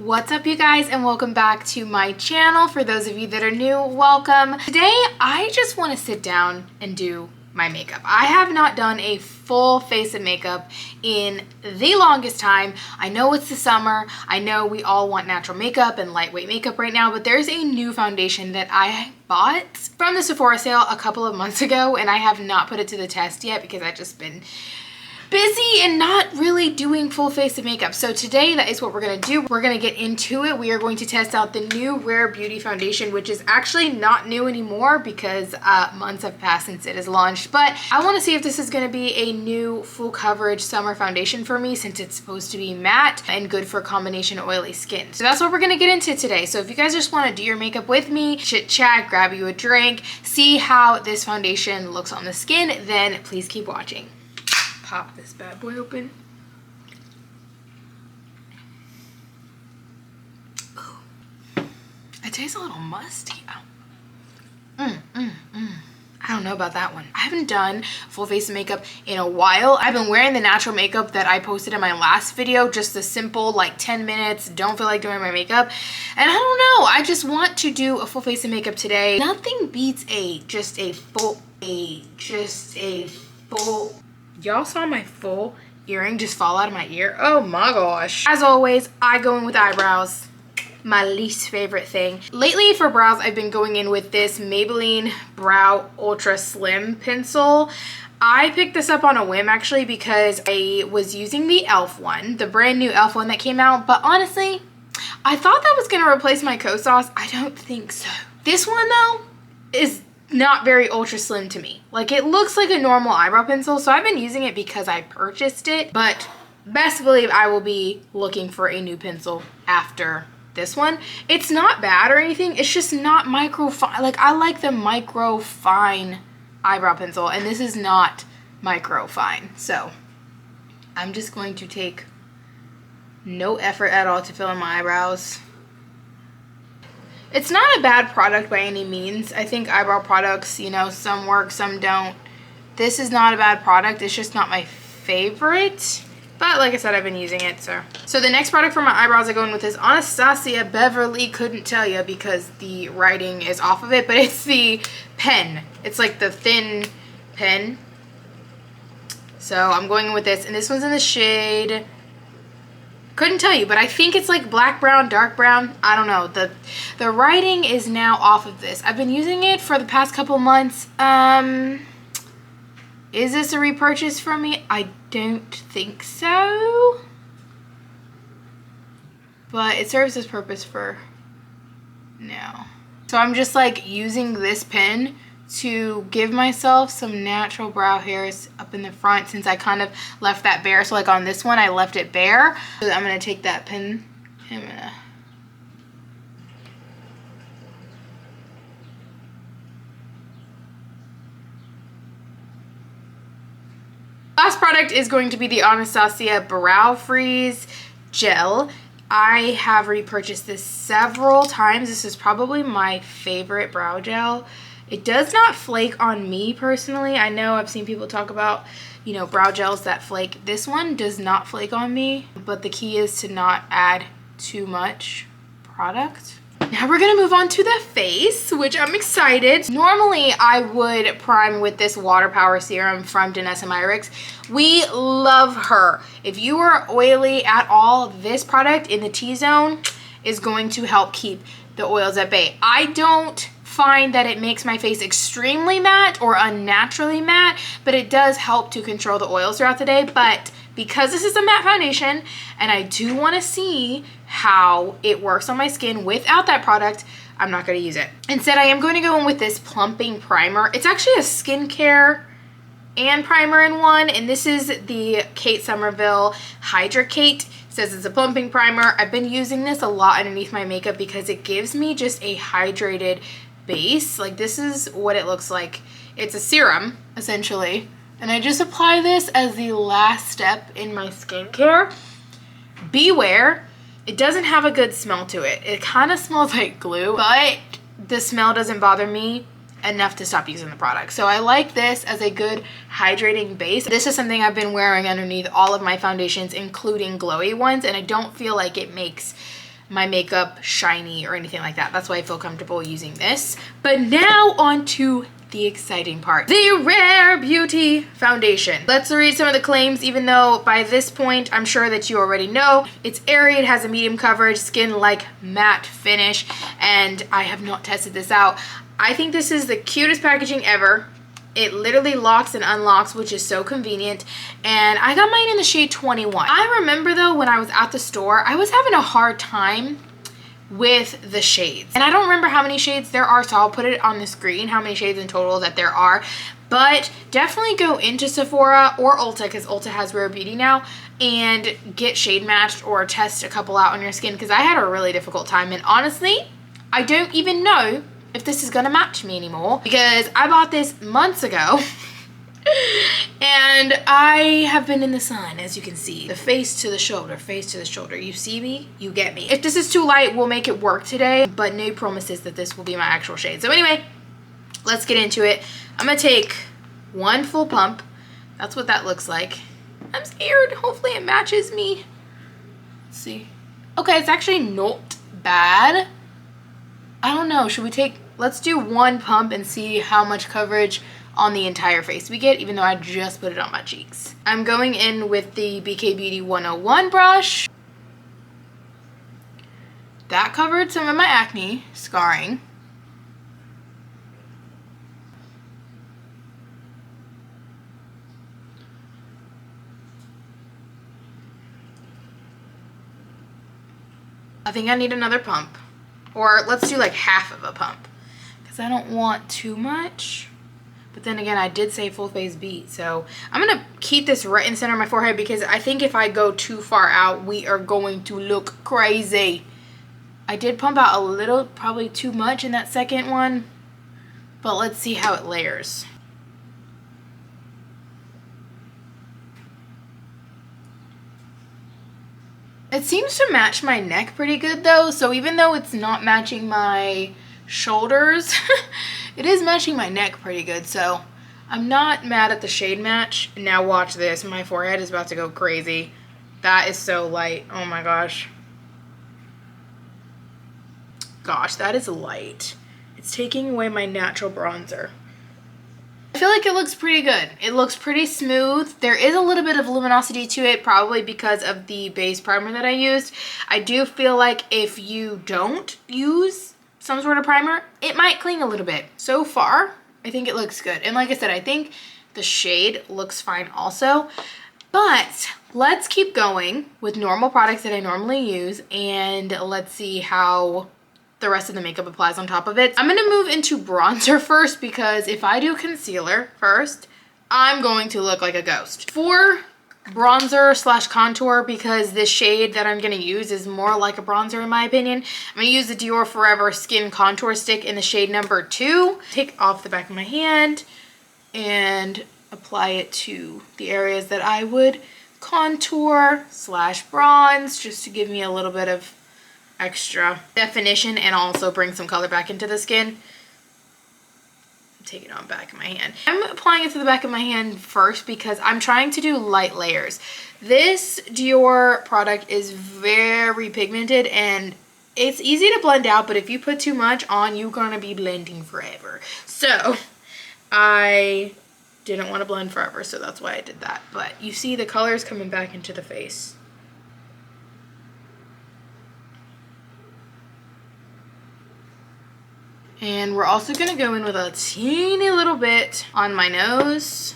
What's up, you guys, and welcome back to my channel. For those of you that are new, welcome. Today I just want to sit down and do my makeup. I have not done a full face of makeup in the longest time. I know it's the summer. I know we all want natural makeup and lightweight makeup right now, but there's a new foundation that I bought from the Sephora sale a couple of months ago, and I have not put it to the test yet because I've just been busy and not really doing full face of makeup. So today that is what we're gonna do. We're gonna get into it. We are going to test out the new Rare Beauty foundation, which is actually not new anymore because months have passed since it is launched. But I wanna see if this is gonna be a new full coverage summer foundation for me, since it's supposed to be matte and good for combination oily skin. So that's what we're gonna get into today. So if you guys just wanna do your makeup with me, chit chat, grab you a drink, see how this foundation looks on the skin, then please keep watching. Pop this bad boy open. Ooh. It tastes a little musty. I don't know about that one. I haven't done full face of makeup in a while. I've been wearing the natural makeup that I posted in my last video, just the simple like 10 minutes, don't feel like doing my makeup. And I don't know, I just want to do a full face of makeup today. Nothing beats just a full. Y'all saw my full earring just fall out of my ear? Oh my gosh. As always, I go in with eyebrows. My least favorite thing. Lately for brows, I've been going in with this Maybelline Brow Ultra Slim pencil. I picked this up on a whim actually because I was using the e.l.f. one, the brand new e.l.f. one that came out, but honestly, I thought that was gonna replace my Co-Sauce. I don't think so. This one though is not very ultra slim to me. Like, it looks like a normal eyebrow pencil, so I've been using it because I purchased it, but best believe I will be looking for a new pencil after this one. It's not bad or anything, it's just not micro fine. Like, I like the micro fine eyebrow pencil, and this is not micro fine. So I'm just going to take no effort at all to fill in my eyebrows. It's not a bad product by any means. I think eyebrow products, you know, some work, some don't. This is not a bad product. It's just not my favorite. But like I said, I've been using it, so. So the next product for my eyebrows I go in with is Anastasia Beverly. Couldn't tell you because the writing is off of it, but it's the pen. It's like the thin pen. So I'm going in with this, and this one's in the shade, couldn't tell you, but I think it's like black brown, dark brown. I don't know. The writing is now off of this. I've been using it for the past couple months. Is this a repurchase from me? I don't think so. But it serves its purpose for now. So I'm just like using this pen to give myself some natural brow hairs up in the front, since I kind of left that bare. So like on this one, I left it bare. So I'm gonna take that pen and I'm gonna last product is going to be the Anastasia Brow Freeze Gel. I have repurchased this several times. This is probably my favorite brow gel. It does not flake on me personally. I know I've seen people talk about, you know, brow gels that flake. This one does not flake on me, but the key is to not add too much product. Now we're gonna move on to the face, which I'm excited. Normally I would prime with this Water Power Serum from Danessa Myricks. We love her. If you are oily at all, this product in the T-zone is going to help keep the oils at bay. I don't find that it makes my face extremely matte or unnaturally matte, but it does help to control the oils throughout the day. But because this is a matte foundation and I do want to see how it works on my skin without that product, I'm not going to use it. Instead, I am going to go in with this Plumping primer. It's actually a skincare and primer in one, and this is the Kate Summerville Hydrakate. It says it's a plumping primer. I've been using this a lot underneath my makeup because it gives me just a hydrated base. Like, this is what it looks like. It's a serum essentially, and I just apply this as the last step in my skincare. Beware, it doesn't have a good smell to it. It kind of smells like glue, but the smell doesn't bother me enough to stop using the product. So I like this as a good hydrating base. This is something I've been wearing underneath all of my foundations, including glowy ones, and I don't feel like it makes my makeup shiny or anything like that. That's why I feel comfortable using this. But now on to the exciting part, the Rare Beauty foundation. Let's read some of the claims, even though by this point I'm sure that you already know. It's airy, it has a medium coverage, skin like matte finish, and I have not tested this out. I think this is the cutest packaging ever. It literally locks and unlocks, which is so convenient, and I got mine in the shade 21. I remember though, when I was at the store, I was having a hard time with the shades, and I don't remember how many shades there are, so I'll put it on the screen how many shades in total that there are. But definitely go into Sephora or Ulta, because Ulta has Rare Beauty now, and get shade matched or test a couple out on your skin, because I had a really difficult time, and honestly I don't even know if this is gonna match me anymore, because I bought this months ago and I have been in the sun, as you can see. The face to the shoulder, face to the shoulder. You see me, you get me. If this is too light, we'll make it work today, but no promises that this will be my actual shade. So anyway, let's get into it. I'm gonna take one full pump. That's what that looks like. I'm scared. Hopefully it matches me. Let's see. Okay, it's actually not bad. I don't know, should we take, let's do one pump and see how much coverage on the entire face we get, even though I just put it on my cheeks. I'm going in with the BK Beauty 101 brush. That covered some of my acne scarring. I think I need another pump. Or let's do like half of a pump, because I don't want too much. But then again, I did say full face beat, so I'm gonna keep this right in the center of my forehead, because I think if I go too far out, we are going to look crazy. I did pump out a little, probably too much in that second one, but let's see how it layers. It seems to match my neck pretty good though, so even though it's not matching my shoulders, it is matching my neck pretty good, so I'm not mad at the shade match. Now watch this, my forehead is about to go crazy. That is so light, oh my gosh. Gosh, that is light. It's taking away my natural bronzer. I feel like it looks pretty good. It looks pretty smooth. There is a little bit of luminosity to it, probably because of the base primer that I used. I do feel like if you don't use some sort of primer, it might cling a little bit. So far, I think it looks good. And like I said, I think the shade looks fine also. But let's keep going with normal products that I normally use, and let's see how the rest of the makeup applies on top of it. I'm gonna move into bronzer first, because if I do concealer first, I'm going to look like a ghost. For bronzer slash contour, because this shade that I'm gonna use is more like a bronzer in my opinion, I'm gonna use the Dior Forever Skin Contour Stick in the shade number 2. Take off the back of my hand and apply it to the areas that I would contour slash bronze, just to give me a little bit of extra definition and also bring some color back into the skin. Take it on back of my hand. I'm applying it to the back of my hand first, because I'm trying to do light layers. This Dior product is very pigmented and it's easy to blend out, but if you put too much on, you're gonna be blending forever. So I didn't want to blend forever, so that's why I did that. But you see the colors coming back into the face. And we're also gonna go in with a teeny little bit on my nose.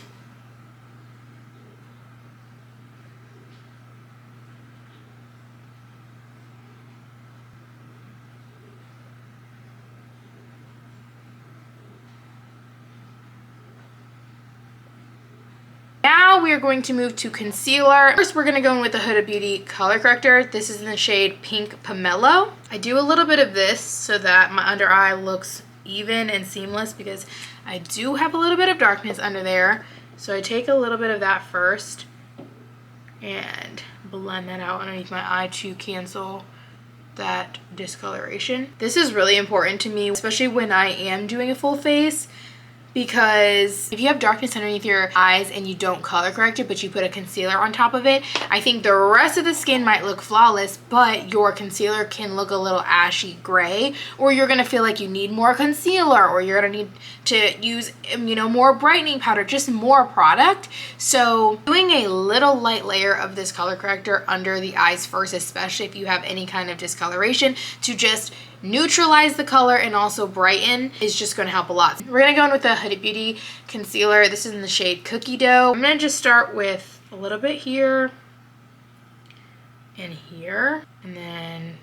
Now we are going to move to concealer. First, we're gonna go in with the Huda Beauty color corrector. This is in the shade Pink Pomelo. I do a little bit of this so that my under eye looks even and seamless, because I do have a little bit of darkness under there. So I take a little bit of that first and blend that out underneath my eye to cancel that discoloration. This is really important to me, especially when I am doing a full face, because if you have darkness underneath your eyes and you don't color correct it, but you put a concealer on top of it, I think the rest of the skin might look flawless, but your concealer can look a little ashy gray, or you're gonna feel like you need more concealer, or you're gonna need to use, you know, more brightening powder, just more product. So doing a little light layer of this color corrector under the eyes first, especially if you have any kind of discoloration, to just neutralize the color and also brighten, is just going to help a lot. We're going to go in with the Huda Beauty concealer. This is in the shade Cookie Dough. I'm going to just start with a little bit here and here, and then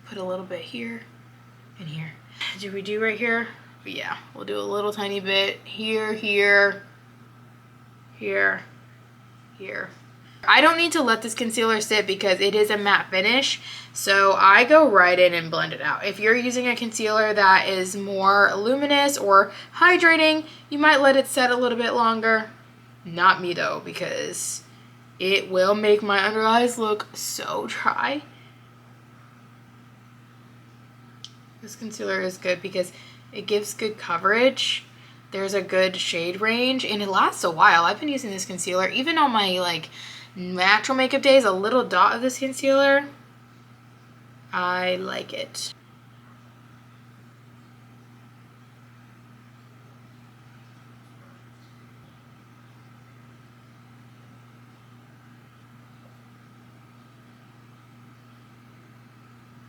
put a little bit here and here. Did we do right here? Yeah, we'll do a little tiny bit here, here, here, here. I don't need to let this concealer sit because it is a matte finish, so I go right in and blend it out. If you're using a concealer that is more luminous or hydrating, you might let it set a little bit longer. Not me though, because it will make my under eyes look so dry. This concealer is good because it gives good coverage. There's a good shade range and it lasts a while. I've been using this concealer even on my like natural makeup days. A little dot of this concealer, I like it.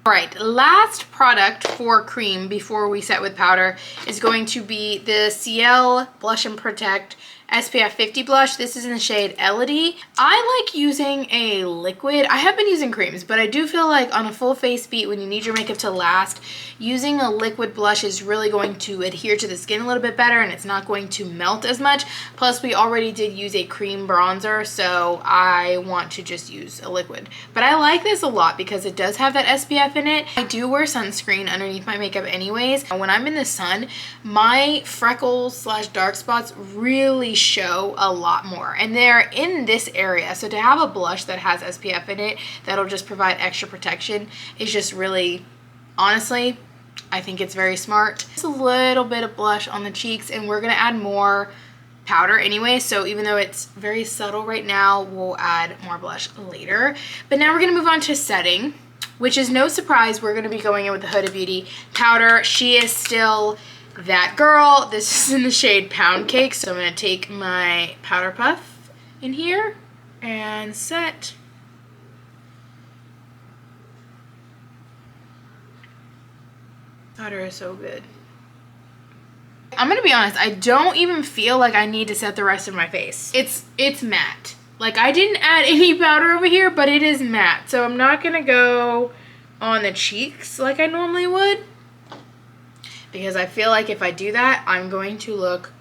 All right, last product for cream before we set with powder is going to be the Ciele Blush and Protect SPF 50 blush. This is in the shade Elodie. I like using a liquid. I have been using creams, but I do feel like on a full face beat, when you need your makeup to last, using a liquid blush is really going to adhere to the skin a little bit better, and it's not going to melt as much. Plus, we already did use a cream bronzer, so I want to just use a liquid. But I like this a lot because it does have that SPF in it. I do wear sunscreen underneath my makeup anyways. When I'm in the sun, my freckles slash dark spots really show a lot more, and they're in this area. So to have a blush that has SPF in it that'll just provide extra protection is just really, honestly, I think it's very smart. Just a little bit of blush on the cheeks, and we're gonna add more powder anyway, so even though it's very subtle right now, we'll add more blush later. But now we're gonna move on to setting, which is no surprise. We're gonna be going in with the Huda Beauty powder. She is still that girl. This is in the shade Pound Cake. So I'm gonna take my powder puff in here and set. Powder is so good. I'm gonna be honest, I don't even feel like I need to set the rest of my face. It's matte. Like, I didn't add any powder over here, but it is matte. So I'm not gonna go on the cheeks like I normally would, because I feel like if I do that, I'm going to look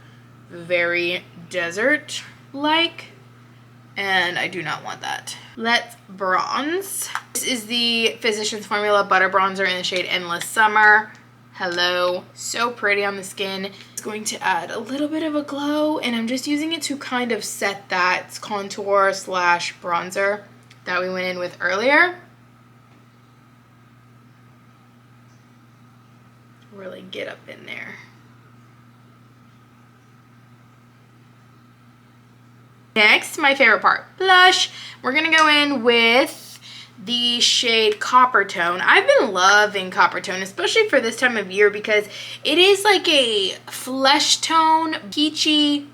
very desert-like, and I do not want that. Let's bronze. This is the Physicians Formula Butter Bronzer in the shade Endless Summer. Hello, so pretty on the skin. It's going to add a little bit of a glow, and I'm just using it to kind of set that contour slash bronzer that we went in with earlier. Really get up in there. Next, my favorite part, blush. We're gonna go in with the shade Coppertone. I've been loving Coppertone, especially for this time of year, because it is like a flesh tone, peachy,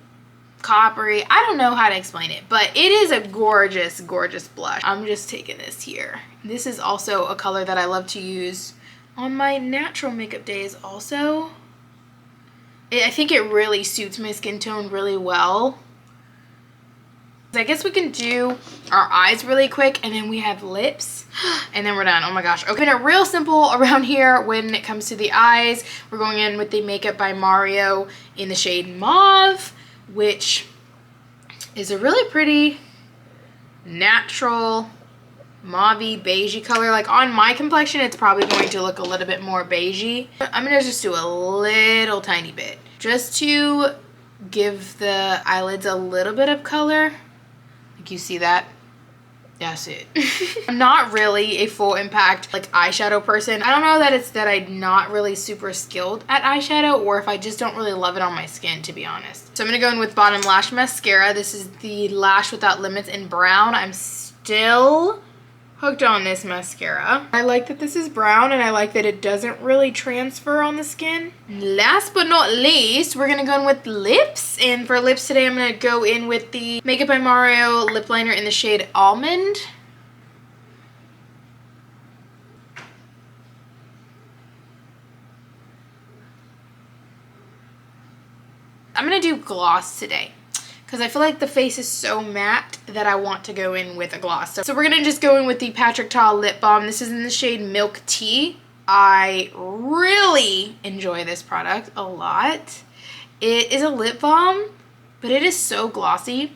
coppery. I don't know how to explain it, but it is a gorgeous, gorgeous blush. I'm just taking this here. This is also a color that I love to use on my natural makeup days also. I think it really suits my skin tone really well. I guess we can do our eyes really quick, and then we have lips, and then we're done. Oh my gosh. Okay, been a real simple around here when it comes to the eyes. We're going in with the Makeup by Mario in the shade Mauve, which is a really pretty natural mauvey beigey color. Like, on my complexion, it's probably going to look a little bit more beigey. I'm gonna just do a little tiny bit just to give the eyelids a little bit of color. Like, you see that? That's it. I'm not really a full impact like eyeshadow person. I don't know that it's that I'm not really super skilled at eyeshadow or if I just don't really love it on my skin, to be honest. So I'm gonna go in with Bottom Lash Mascara. This is the Lash Without Limits in brown. I'm still hooked on this mascara. I like that this is brown and I like that it doesn't really transfer on the skin. Last but not least, we're gonna go in with lips. And for lips today, I'm gonna go in with the Makeup by Mario lip liner in the shade Almond. I'm gonna do gloss today, because I feel like the face is so matte that I want to go in with a gloss. So we're going to just go in with the Patrick Ta Lip Balm. This is in the shade Milk Tea. I really enjoy this product a lot. It is a lip balm, but it is so glossy.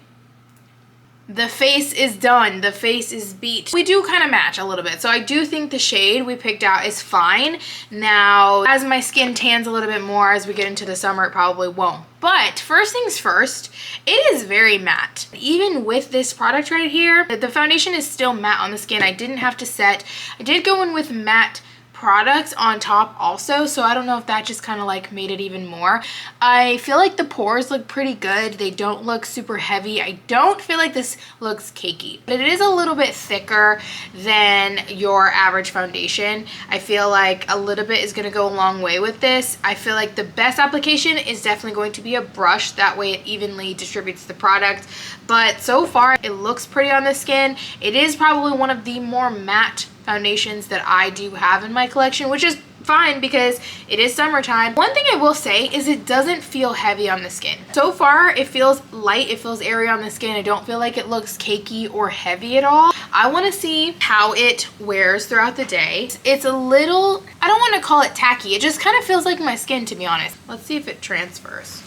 The face is done. The face is beat. We do kind of match a little bit. So I do think the shade we picked out is fine. Now, as my skin tans a little bit more as we get into the summer, it probably won't. But first things first, it is very matte. Even with this product right here, the foundation is still matte on the skin. I didn't have to set. I did go in with matte products on top also, so I don't know if that just kind of like made it even more. I feel like the pores look pretty good. They don't look super heavy. I don't feel like this looks cakey, but it is a little bit thicker than your average foundation. I feel like a little bit is going to go a long way with this. I feel like the best application is definitely going to be a brush. That way it evenly distributes the product, but so far it looks pretty on the skin. It is probably one of the more matte foundations that I do have in my collection, which is fine because it is summertime. One thing I will say is it doesn't feel heavy on the skin. So far it feels light, it feels airy on the skin. I don't feel like it looks cakey or heavy at all. I want to see how it wears throughout the day. It's a little, I don't want to call it tacky, it just kind of feels like my skin, to be honest. Let's see if it transfers.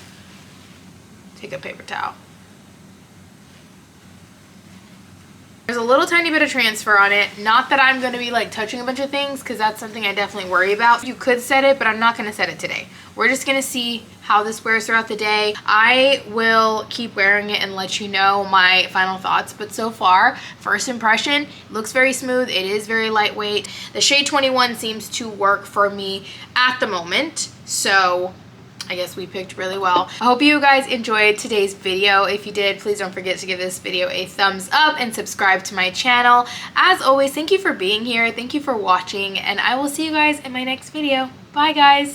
Take a paper towel. There's a little tiny bit of transfer on it. Not that I'm going to be like touching a bunch of things, because that's something I definitely worry about. You could set it, but I'm not going to set it today. We're just going to see how this wears throughout the day. I will keep wearing it and let you know my final thoughts. But so far, first impression, it looks very smooth. It is very lightweight. The shade 21 seems to work for me at the moment. So I guess we picked really well. I hope you guys enjoyed today's video. If you did, please don't forget to give this video a thumbs up and subscribe to my channel. As always, thank you for being here. Thank you for watching, and I will see you guys in my next video. Bye, guys.